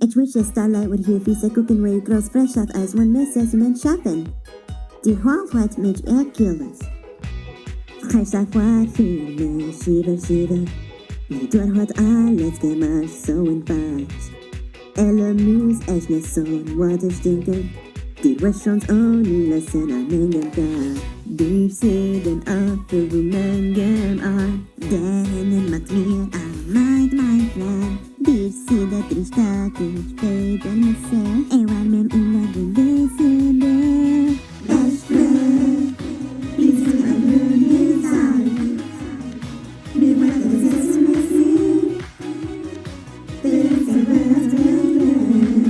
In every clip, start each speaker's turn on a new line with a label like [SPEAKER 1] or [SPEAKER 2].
[SPEAKER 1] Ich wish a starlight would hear Fisa cooking where it grows fresh off as one misses and shopping. Die Hochheit mit Erkilles. Frisch auf Wort viele Schieber. Die dort hat alles gemacht, so in falsch. Elle mus echt nicht so ein Waterstinker. Die Restaurants only listen an engem gar. Die sieden auf der Rumengem an. Denen macht mir mein Plan. Die sieden Tristag und später Messe. Ewan mem illa den Wesende. Best friend, please come on inside. Me what does this messy? There's a best friend.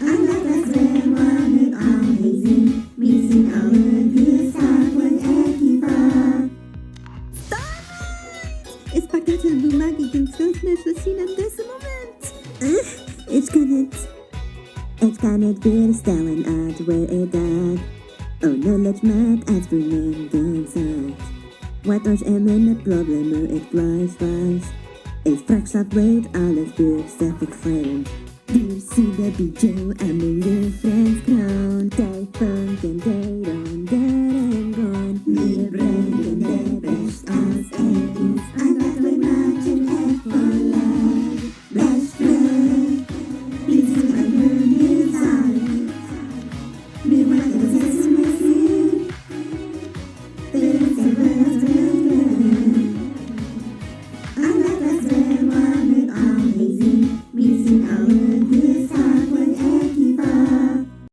[SPEAKER 1] I'm not best friend, one it amazing. Missing our good stuff when equipa. Es packt der Bumagi den 12 Schlussien in diesem Moment. Ich kann nicht verstellen, at where it died. Oh, knowledge math as for men gesagt. Wat ons mijn problemen, ik fleisch. Ik vraag zat weet alles voor zelf ik vreemd. Die zie de bijou en mijn friends kroon. Day funk and day on day.